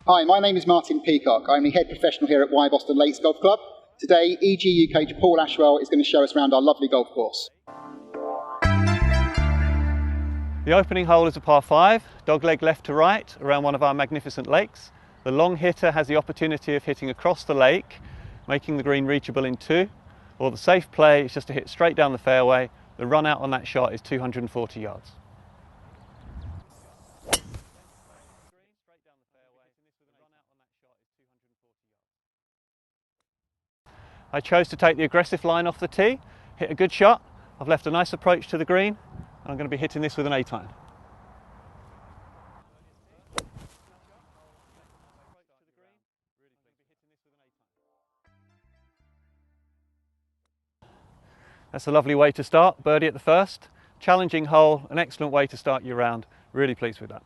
Hi, my name is Martin Peacock. I'm the head professional here at Wyboston Lakes Golf Club. Today, EG coach Paul Ashwell is going to show us around our lovely golf course. The opening hole is a par 5, dogleg left to right around one of our magnificent lakes. The long hitter has the opportunity of hitting across the lake, making the green reachable in 2, or the safe play is just to hit straight down the fairway. The run out on that shot is 240 yards. I chose to take the aggressive line off the tee, hit a good shot. I've left a nice approach to the green, and I'm going to be hitting this with an 8-iron. That's a lovely way to start, birdie at the first. Challenging hole, an excellent way to start your round. Really pleased with that.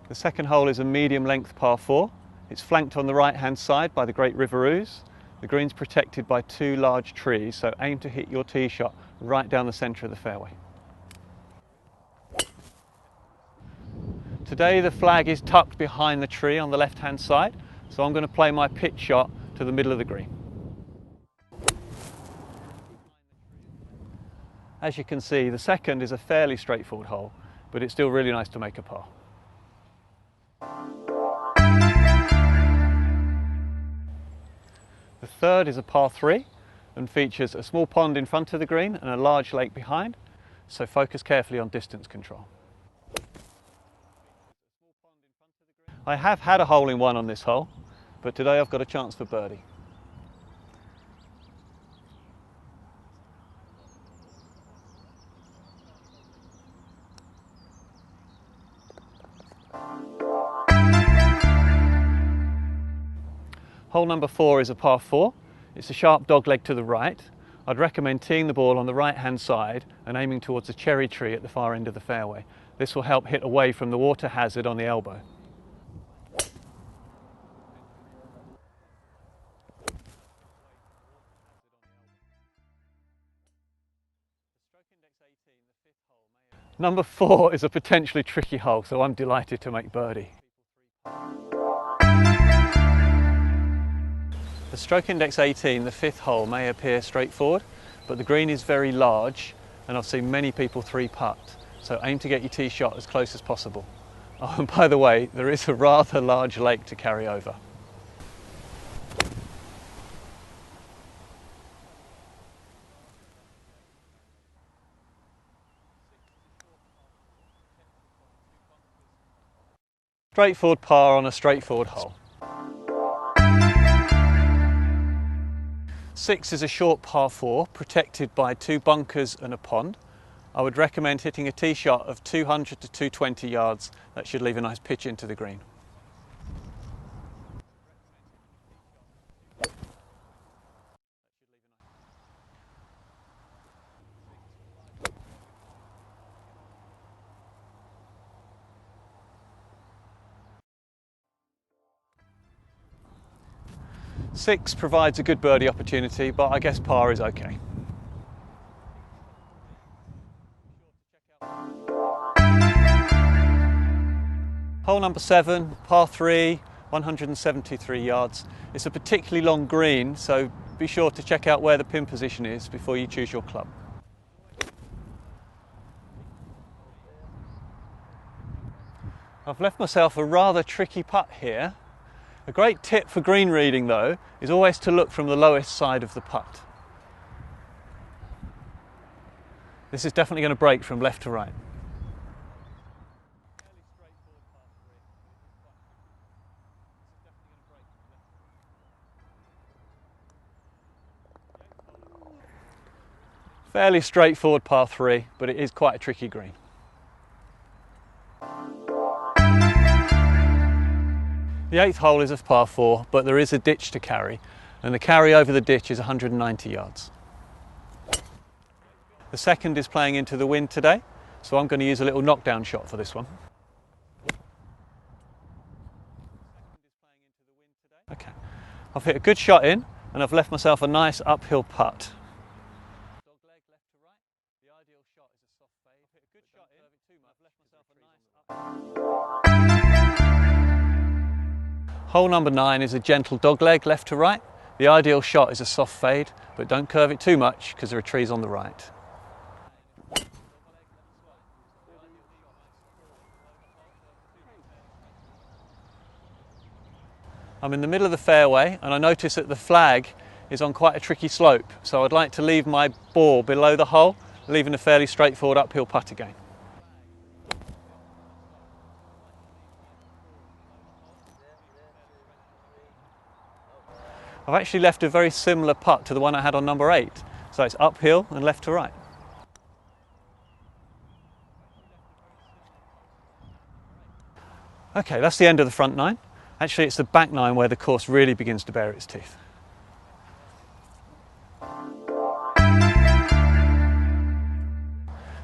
The second hole is a medium length par 4. It's flanked on the right hand side by the Great River Ouse. The green's protected by 2 large trees, so aim to hit your tee shot right down the centre of the fairway. Today the flag is tucked behind the tree on the left hand side, so I'm going to play my pitch shot to the middle of the green. As you can see, the second is a fairly straightforward hole, but it's still really nice to make a par. The third is a par 3 and features a small pond in front of the green and a large lake behind, so focus carefully on distance control. I have had a hole-in-one on this hole, but today I've got a chance for birdie. Hole number 4 is a par 4. It's a sharp dogleg to the right. I'd recommend teeing the ball on the right hand side and aiming towards a cherry tree at the far end of the fairway. This will help hit away from the water hazard on the elbow. Number 4 is a potentially tricky hole, so I'm delighted to make birdie. The stroke index 18, the 5th hole, may appear straightforward, but the green is very large and I've seen many people 3-putt, so aim to get your tee shot as close as possible. Oh, and by the way, there is a rather large lake to carry over. Straightforward par on a straightforward hole. 6 is a short par 4, protected by 2 bunkers and a pond. I would recommend hitting a tee shot of 200 to 220 yards. That should leave a nice pitch into the green. Six provides a good birdie opportunity, but I guess par is okay. Hole number 7, par 3, 173 yards. It's a particularly long green, so be sure to check out where the pin position is before you choose your club. I've left myself a rather tricky putt here. A great tip for green reading though is always to look from the lowest side of the putt. This is definitely going to break from left to right. Fairly straightforward par 3, but it is quite a tricky green. The 8th hole is a par 4, but there is a ditch to carry, and the carry over the ditch is 190 yards. The second is playing into the wind today, so I'm going to use a little knockdown shot for this one. Okay, I've hit a good shot in, and I've left myself a nice uphill putt. The ideal shot is a soft fade. I've hit a good shot in. Curve it too much. I've left myself a nice up. Hole number 9 is a gentle dogleg left to right. The ideal shot is a soft fade, but don't curve it too much because there are trees on the right. I'm in the middle of the fairway and I notice that the flag is on quite a tricky slope, so I'd like to leave my ball below the hole, leaving a fairly straightforward uphill putt again. I've actually left a very similar putt to the one I had on number 8, so it's uphill and left to right. Okay, that's the end of the front 9. Actually, it's the back 9 where the course really begins to bare its teeth.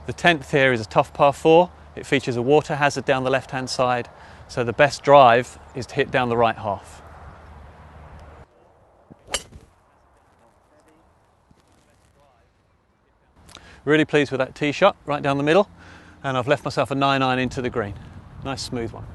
The 10th here is a tough par 4. It features a water hazard down the left-hand side, so the best drive is to hit down the right half. Really pleased with that tee shot, right down the middle, and I've left myself a 9-iron into the green. Nice smooth one.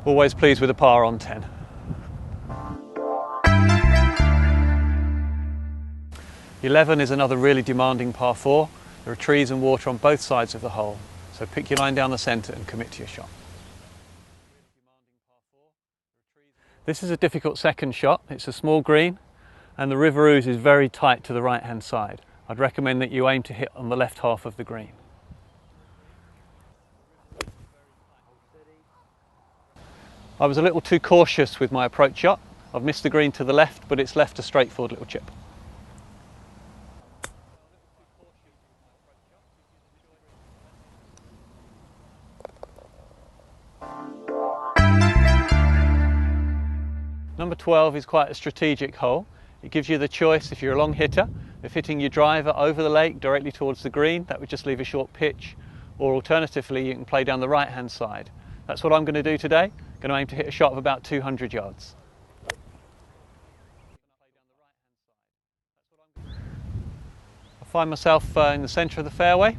Always pleased with a par on 10. '11 is another really demanding par 4. There are trees and water on both sides of the hole, so pick your line down the centre and commit to your shot. This is a difficult second shot. It's a small green and the River Ouse is very tight to the right hand side. I'd recommend that you aim to hit on the left half of the green. I was a little too cautious with my approach shot. I've missed the green to the left, but it's left a straightforward little chip. Number 12 is quite a strategic hole. It gives you the choice, if you're a long hitter, of hitting your driver over the lake directly towards the green. That would just leave a short pitch, or alternatively you can play down the right hand side. That's what I'm going to do today. I'm going to aim to hit a shot of about 200 yards. I find myself in the centre of the fairway,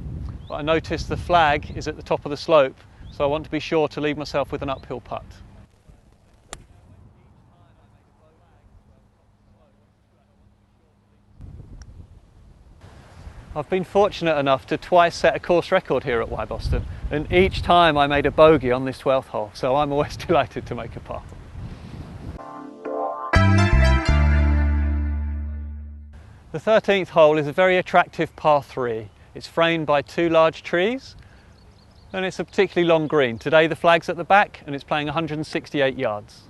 but I notice the flag is at the top of the slope, so I want to be sure to leave myself with an uphill putt. I've been fortunate enough to twice set a course record here at Wyboston, and each time I made a bogey on this 12th hole, so I'm always delighted to make a par. The 13th hole is a very attractive par 3. It's framed by 2 large trees and it's a particularly long green. Today the flag's at the back and it's playing 168 yards.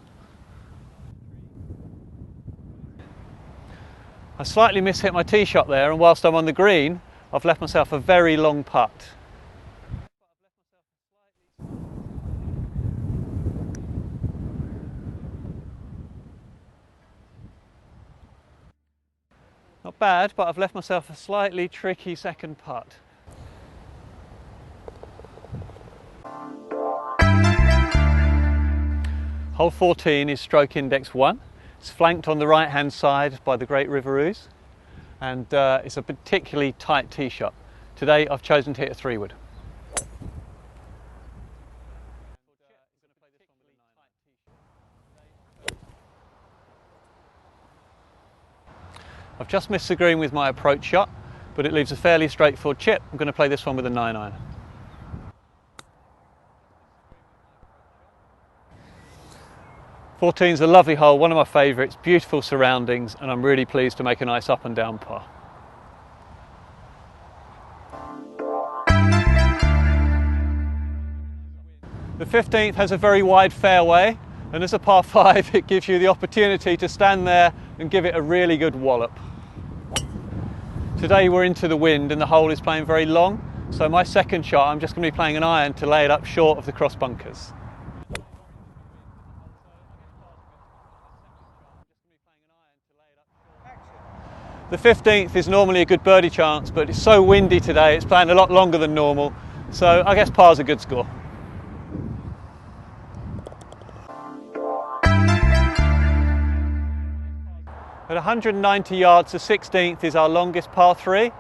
I slightly mishit my tee shot there, and whilst I'm on the green, I've left myself a very long putt. Not bad, but I've left myself a slightly tricky second putt. Hole 14 is stroke index 1. It's flanked on the right hand side by the Great River Ouse, and it's a particularly tight tee shot. Today I've chosen to hit a 3-wood. I've just missed the green with my approach shot, but it leaves a fairly straightforward chip. I'm going to play this one with a 9-iron. '14's a lovely hole, one of my favourites, beautiful surroundings, and I'm really pleased to make a nice up and down par. The 15th has a very wide fairway, and as a par 5 it gives you the opportunity to stand there and give it a really good wallop. Today we're into the wind and the hole is playing very long, so my second shot I'm just going to be playing an iron to lay it up short of the cross bunkers. The 15th is normally a good birdie chance, but it's so windy today, it's playing a lot longer than normal, so I guess par's a good score. At 190 yards, the 16th is our longest par 3.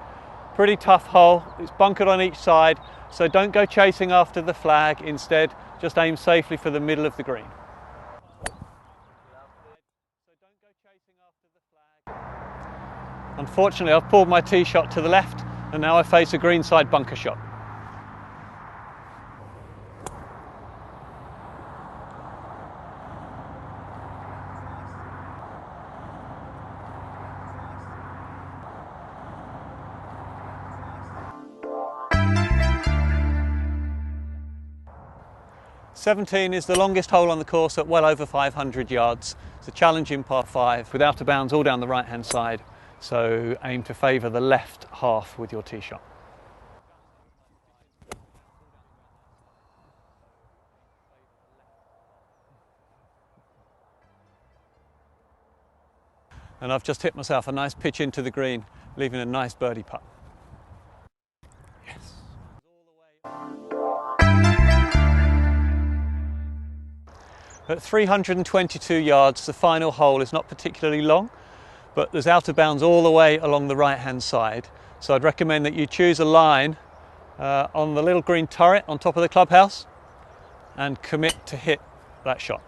Pretty tough hole, it's bunkered on each side, so don't go chasing after the flag, instead just aim safely for the middle of the green. Unfortunately, I've pulled my tee shot to the left and now I face a greenside bunker shot. '17 is the longest hole on the course at well over 500 yards. It's a challenging par 5 with out of bounds all down the right hand side, so aim to favour the left half with your tee shot. And I've just hit myself a nice pitch into the green, leaving a nice birdie putt. Yes. At 322 yards, the final hole is not particularly long, but there's out of bounds all the way along the right hand side. So I'd recommend that you choose a line on the little green turret on top of the clubhouse and commit to hit that shot.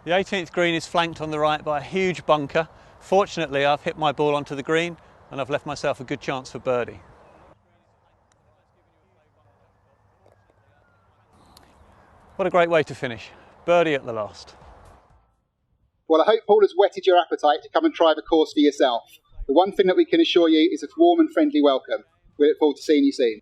The 18th green is flanked on the right by a huge bunker. Fortunately, I've hit my ball onto the green and I've left myself a good chance for birdie. What a great way to finish. Birdie at the last. Well, I hope Paul has whetted your appetite to come and try the course for yourself. The one thing that we can assure you is a warm and friendly welcome. We look forward to seeing you soon.